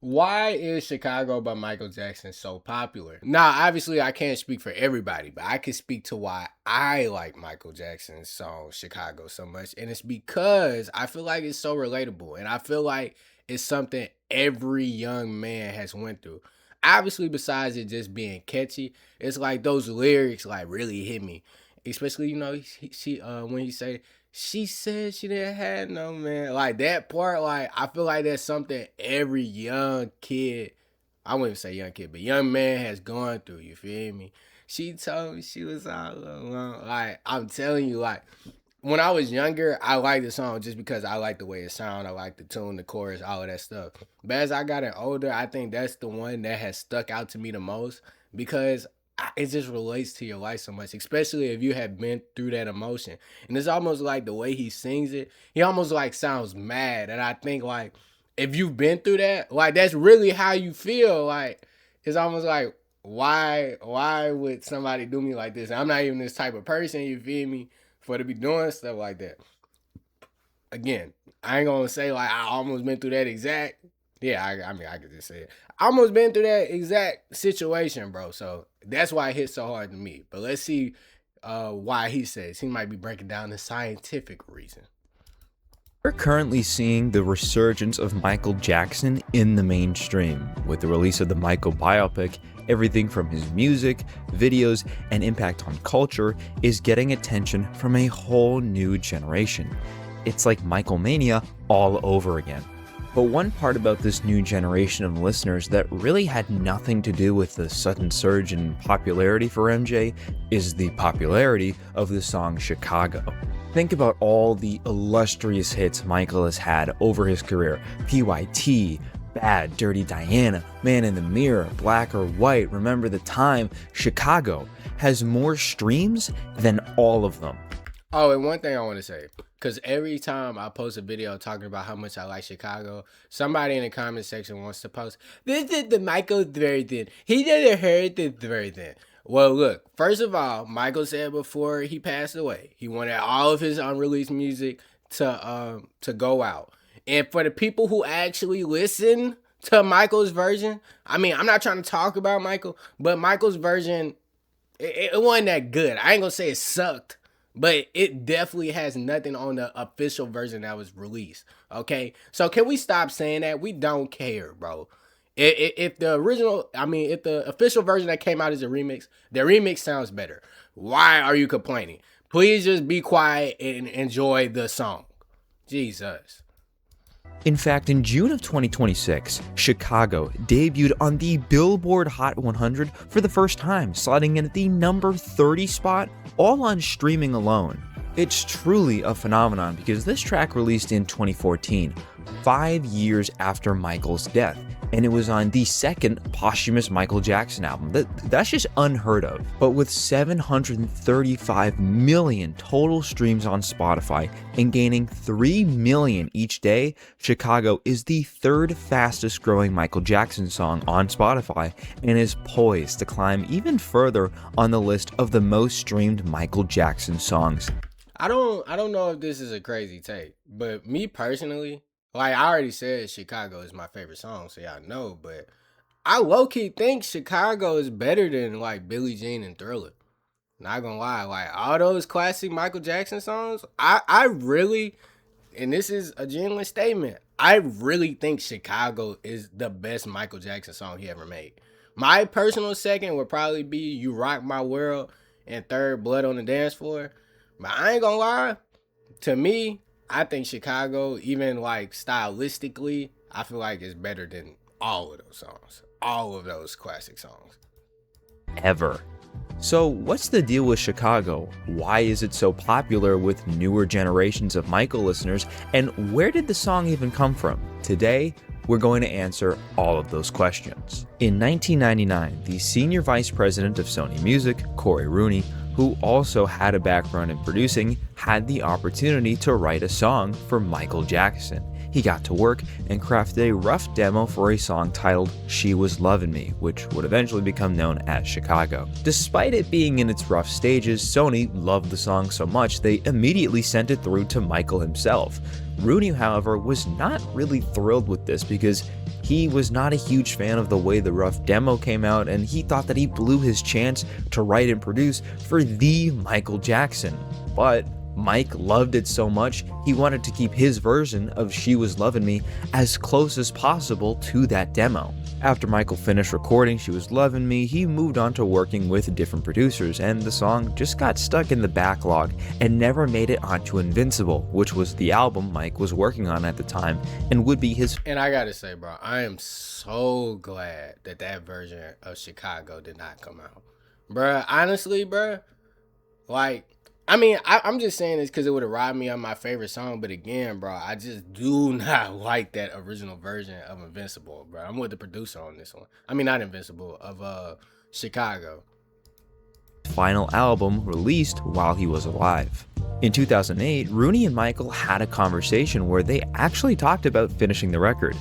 Why is Chicago by Michael Jackson so popular? Now, obviously, I can't speak for everybody, but I can speak to why I like Michael Jackson's song Chicago so much. And it's because I feel like it's so relatable. And I feel like it's something every young man has went through. Obviously, besides it just being catchy, it's like those lyrics like really hit me. Especially, when he say she said she didn't have no man. Like that part, like I feel like that's something every young kid, I wouldn't say young kid, but young man has gone through. You feel me? She told me she was all alone. Like I'm telling you, like when I was younger, I liked the song just because I liked the way it sounded. I liked the tune, the chorus, all of that stuff. But as I got older, I think that's the one that has stuck out to me the most because it just relates to your life so much, especially if you have been through that emotion. And it's almost like the way he sings it, he almost like sounds mad. And I think like if you've been through that, like that's really how you feel. Like it's almost like why would somebody do me like this? I'm not even this type of person, you feel me? For to be doing stuff like that. Again, I ain't gonna say like I almost been through that exact. Yeah, I mean I could just say it. I almost been through that exact situation, bro. So that's why it hit so hard to me. But let's see why he says he might be breaking down the scientific reason. We're currently seeing the resurgence of Michael Jackson in the mainstream. With the release of the Michael biopic, everything from his music, videos, and impact on culture is getting attention from a whole new generation. It's like Michael Mania all over again. But one part about this new generation of listeners that really had nothing to do with the sudden surge in popularity for MJ is the popularity of the song Chicago. Think about all the illustrious hits Michael has had over his career. PYT, Bad, Dirty Diana, Man in the Mirror, Black or White, Remember the Time. Chicago has more streams than all of them. Oh, and one thing I want to say, because every time I post a video talking about how much I like Chicago, somebody in the comment section wants to post, this is the Michael version. He didn't heard the version. Well, look, first of all, Michael said before he passed away, he wanted all of his unreleased music to go out. And for the people who actually listen to Michael's version, I mean, I'm not trying to talk about Michael, but Michael's version, it wasn't that good. I ain't gonna say it sucked, but it definitely has nothing on the official version that was released. Okay, so can we stop saying that? We don't care, bro. If the original, I mean, if the official version that came out is a remix, the remix sounds better. Why are you complaining? Please just be quiet and enjoy the song. Jesus. In fact, in June of 2026, Chicago debuted on the Billboard Hot 100 for the first time, slotting in at the number 30 spot, all on streaming alone. It's truly a phenomenon because this track released in 2014, 5 years after Michael's death, and it was on the second posthumous Michael Jackson album. That's just unheard of. But with 735 million total streams on Spotify and gaining 3 million each day, Chicago is the third fastest growing Michael Jackson song on Spotify and is poised to climb even further on the list of the most streamed Michael Jackson songs. I don't know if this is a crazy take, but me personally, like I already said, Chicago is my favorite song, so y'all know. But I low key think Chicago is better than like Billie Jean and Thriller. Not gonna lie, like all those classic Michael Jackson songs, I really, and this is a genuine statement, I really think Chicago is the best Michael Jackson song he ever made. My personal second would probably be You Rock My World and third Blood on the Dance Floor. But I ain't gonna lie, to me, I think Chicago, even like stylistically, I feel like it's better than all of those songs. All of those classic songs. Ever. So what's the deal with Chicago? Why is it so popular with newer generations of Michael listeners? And where did the song even come from? Today, we're going to answer all of those questions. In 1999, the senior vice president of Sony Music, Corey Rooney, who also had a background in producing, had the opportunity to write a song for Michael Jackson. He got to work and crafted a rough demo for a song titled She Was Lovin' Me, which would eventually become known as Chicago. Despite it being in its rough stages, Sony loved the song so much they immediately sent it through to Michael himself. Rooney, however, was not really thrilled with this because He was not a huge fan of the way the rough demo came out, and he thought that he blew his chance to write and produce for the Michael Jackson. But Mike loved it so much, he wanted to keep his version of She Was Lovin' Me as close as possible to that demo. After Michael finished recording She Was Lovin' Me, he moved on to working with different producers, and the song just got stuck in the backlog and never made it onto Invincible, which was the album Mike was working on at the time and would be his. And I gotta say, bro, I am so glad that that version of Chicago did not come out. Bruh, honestly, bruh, like, I mean, I'm just saying this because it would have robbed me of my favorite song. But again, bro, I just do not like that original version of Invincible, bro. I'm with the producer on this one. I mean, not Invincible, of Chicago. Final album released while he was alive. In 2008, Rooney and Michael had a conversation where they actually talked about finishing the record.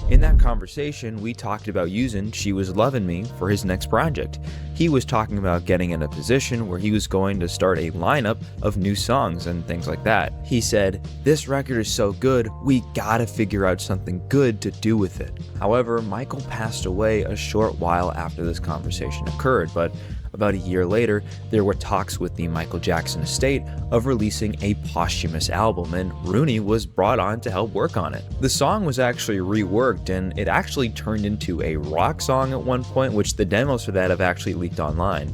In that conversation, we talked about using She Was Lovin' Me for his next project. He was talking about getting in a position where he was going to start a lineup of new songs and things like that. He said, "This record is so good, we gotta figure out something good to do with it." However, Michael passed away a short while after this conversation occurred, but about a year later, there were talks with the Michael Jackson estate of releasing a posthumous album, and Rooney was brought on to help work on it. The song was actually reworked, and it actually turned into a rock song at one point, which the demos for that have actually leaked online.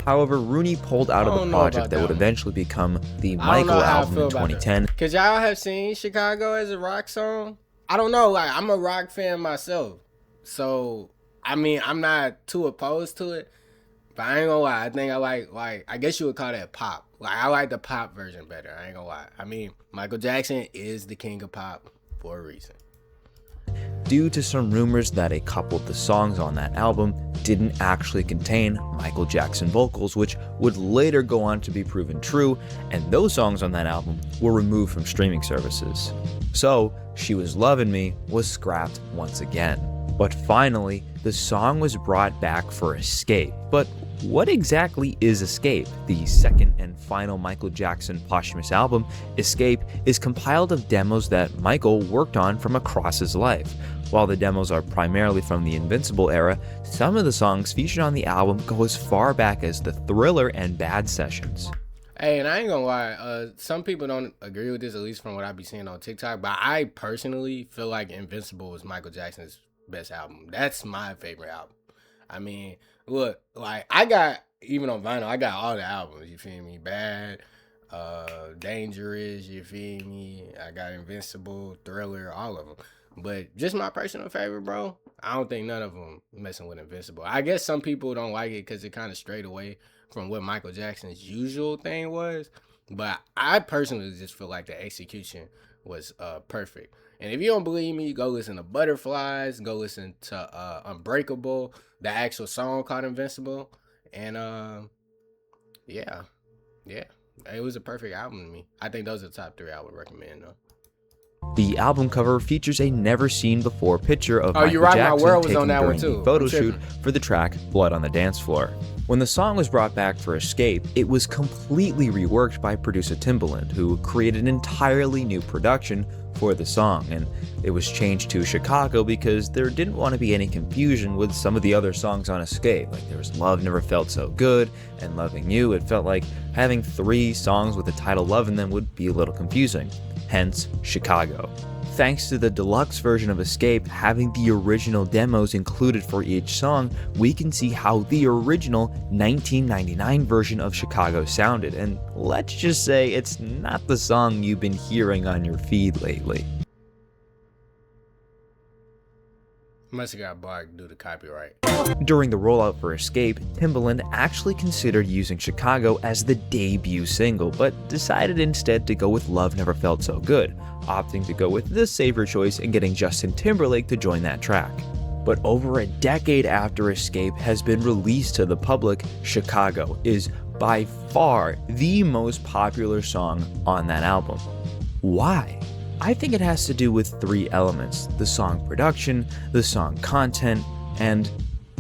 However, Rooney pulled out of the project that would eventually become the Michael album in 2010. Cause y'all have seen Chicago as a rock song? I don't know, like, I'm a rock fan myself, so I mean, I'm not too opposed to it, but I ain't gonna lie, I think I like I guess you would call that pop. Like, I like the pop version better, I ain't gonna lie. I mean, Michael Jackson is the king of pop for a reason. Due to some rumors that a couple of the songs on that album didn't actually contain Michael Jackson vocals, which would later go on to be proven true, and those songs on that album were removed from streaming services. So, She Was Lovin' Me was scrapped once again. But finally, the song was brought back for Escape. But what exactly is Escape? The second and final Michael Jackson posthumous album, Escape, is compiled of demos that Michael worked on from across his life. While the demos are primarily from the Invincible era, some of the songs featured on the album go as far back as the Thriller and Bad sessions. Hey, and I ain't gonna lie, some people don't agree with this, at least from what I be seeing on TikTok, but I personally feel like Invincible is Michael Jackson's best album. That's my favorite album. I mean, look, like, I got, even on vinyl, I got all the albums, you feel me? Bad, Dangerous, you feel me? I got Invincible, Thriller, all of them. But just my personal favorite, bro, I don't think none of them messing with Invincible. I guess some people don't like it because it kind of strayed away from what Michael Jackson's usual thing was. But I personally just feel like the execution was perfect. And if you don't believe me, go listen to Butterflies, go listen to Unbreakable, the actual song called Invincible. And yeah, it was a perfect album to me. I think those are the top 3 I would recommend, though. The album cover features a never-seen-before picture of Michael You're right, Jackson My World was taken on that during one too. the photo shoot for the track Blood on the Dance Floor. When the song was brought back for Escape, it was completely reworked by producer Timbaland, who created an entirely new production for the song, and it was changed to Chicago because there didn't want to be any confusion with some of the other songs on Escape. Like, there was Love Never Felt So Good and Loving You. It felt like having 3 songs with the title Love in them would be a little confusing. Hence, Chicago. Thanks to the deluxe version of Escape having the original demos included for each song, we can see how the original 1999 version of Chicago sounded, and let's just say it's not the song you've been hearing on your feed lately. Must have got barred due to copyright. During the rollout for Escape, Timbaland actually considered using Chicago as the debut single, but decided instead to go with Love Never Felt So Good, opting to go with the safer choice and getting Justin Timberlake to join that track. But over a decade after Escape has been released to the public, Chicago is by far the most popular song on that album. Why? I think it has to do with 3 elements: the song production, the song content, and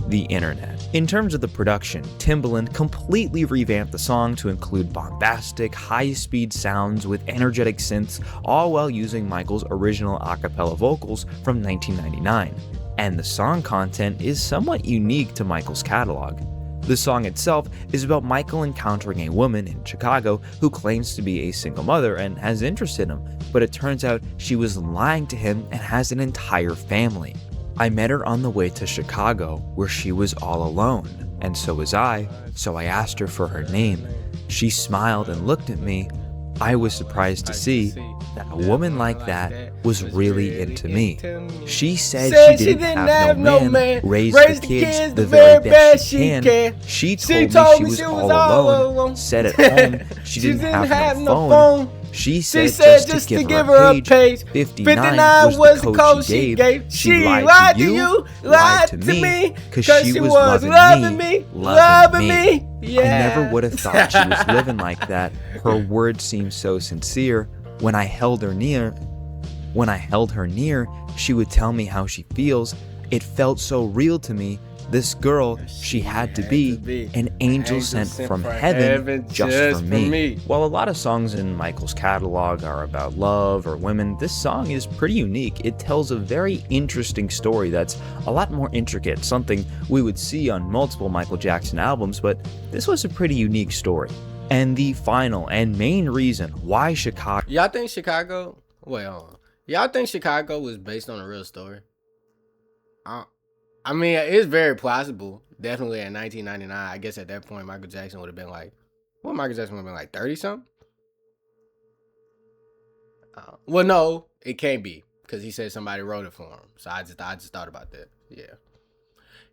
the internet. In terms of the production, Timbaland completely revamped the song to include bombastic, high-speed sounds with energetic synths, all while using Michael's original a cappella vocals from 1999. And the song content is somewhat unique to Michael's catalog. The song itself is about Michael encountering a woman in Chicago who claims to be a single mother and has interest in him, but it turns out she was lying to him and has an entire family. I met her on the way to Chicago where she was all alone, and so was I, so I asked her for her name. She smiled and looked at me. I was surprised to see that a woman like that was really into me. She said she didn't have no man, raised the kids the very best she can. She told me she was all alone, said at home she didn't have no phone. She said just to give her a page, 59 was the code she gave. She lied to you, lied to me, cause she was loving me. Yeah. I never would have thought she was living like that. Her words seemed so sincere. When I held her near, she would tell me how she feels. It felt so real to me. This girl, she had to be an angel sent from heaven just for me. While a lot of songs in Michael's catalog are about love or women, this song is pretty unique. It tells a very interesting story that's a lot more intricate, something we would see on multiple Michael Jackson albums, but this was a pretty unique story. And the final and main reason why Chicago... Y'all think Chicago... Wait, hold on. Y'all think Chicago was based on a real story? I mean, it's very plausible. Definitely in 1999. I guess at that point, Michael Jackson would have been like... What, Michael Jackson would have been like 30-something? Well, no, it can't be. Because he said somebody wrote it for him. So I just thought about that. Yeah.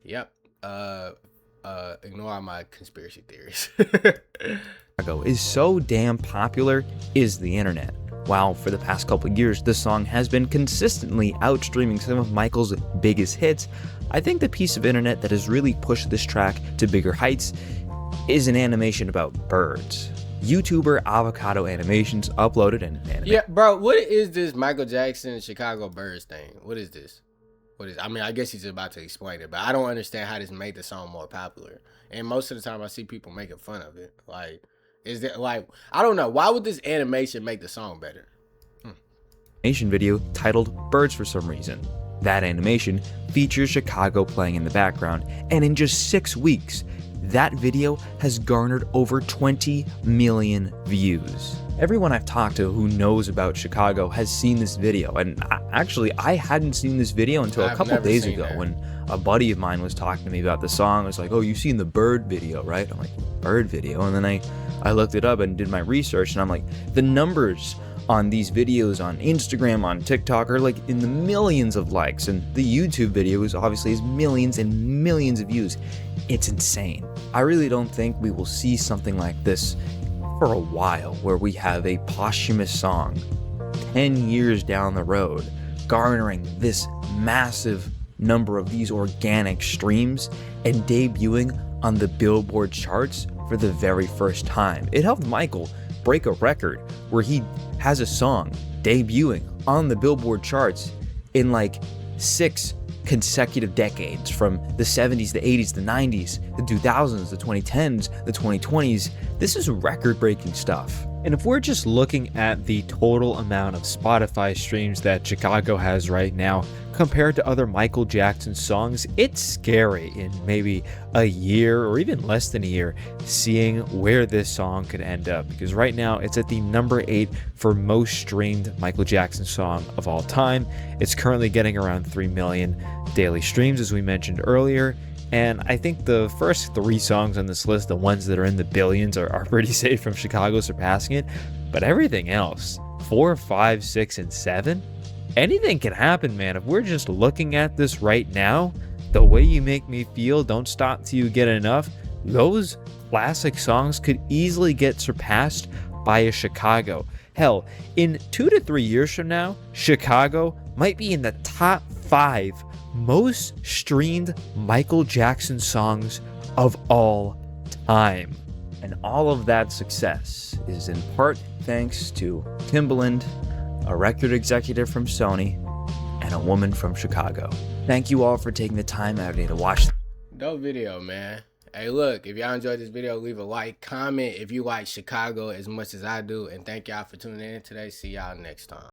Yep. Ignore all my conspiracy theories. is so damn popular is the internet. While for the past couple of years, the song has been consistently outstreaming some of Michael's biggest hits, I think the piece of internet that has really pushed this track to bigger heights is an animation about birds. YouTuber Avocado Animations uploaded an animation. Yeah, bro, what is this Michael Jackson Chicago Birds thing? What is this? I mean, I guess he's about to explain it, but I don't understand how this made the song more popular. And most of the time I see people making fun of it. Like, is that like, I don't know. Why would this animation make the song better? Animation video titled Birds for some reason. That animation features Chicago playing in the background, and in just 6 weeks, that video has garnered over 20 million views. Everyone I've talked to who knows about Chicago has seen this video, and I hadn't seen this video until a couple days ago when a buddy of mine was talking to me about the song. I was like, oh, you've seen the Bird video, right? I'm like, Bird video? And then I looked it up and did my research, and I'm like, the numbers on these videos on Instagram, on TikTok are like in the millions of likes, and the YouTube video is obviously has millions and millions of views. It's insane. I really don't think we will see something like this for a while, where we have a posthumous song 10 years down the road garnering this massive number of these organic streams and debuting on the Billboard charts for the very first time. It helped Michael break a record where he has a song debuting on the Billboard charts in like 6 consecutive decades, from the 70s, the 80s, the 90s, the 2000s, the 2010s, the 2020s. This is record-breaking stuff. And if we're just looking at the total amount of Spotify streams that Chicago has right now compared to other Michael Jackson songs, it's scary in maybe a year or even less than a year seeing where this song could end up, because right now it's at the number 8 for most streamed Michael Jackson song of all time. It's currently getting around 3 million daily streams, as we mentioned earlier. And I think the first 3 songs on this list, the ones that are in the billions, are pretty safe from Chicago surpassing it. But everything else, 4, 5, 6, and 7, anything can happen, man. If we're just looking at this right now, The Way You Make Me Feel, Don't Stop Till You Get Enough, those classic songs could easily get surpassed by a Chicago. Hell, in 2 to 3 years from now, Chicago might be in the top 5 most streamed Michael Jackson songs of all time. And all of that success is in part thanks to Timbaland, a record executive from Sony, and a woman from Chicago. Thank you all for taking the time out of your day to watch. Dope video, man. Hey, look, if y'all enjoyed this video, leave a like, comment if you like Chicago as much as I do, and thank y'all for tuning in today. See y'all next time.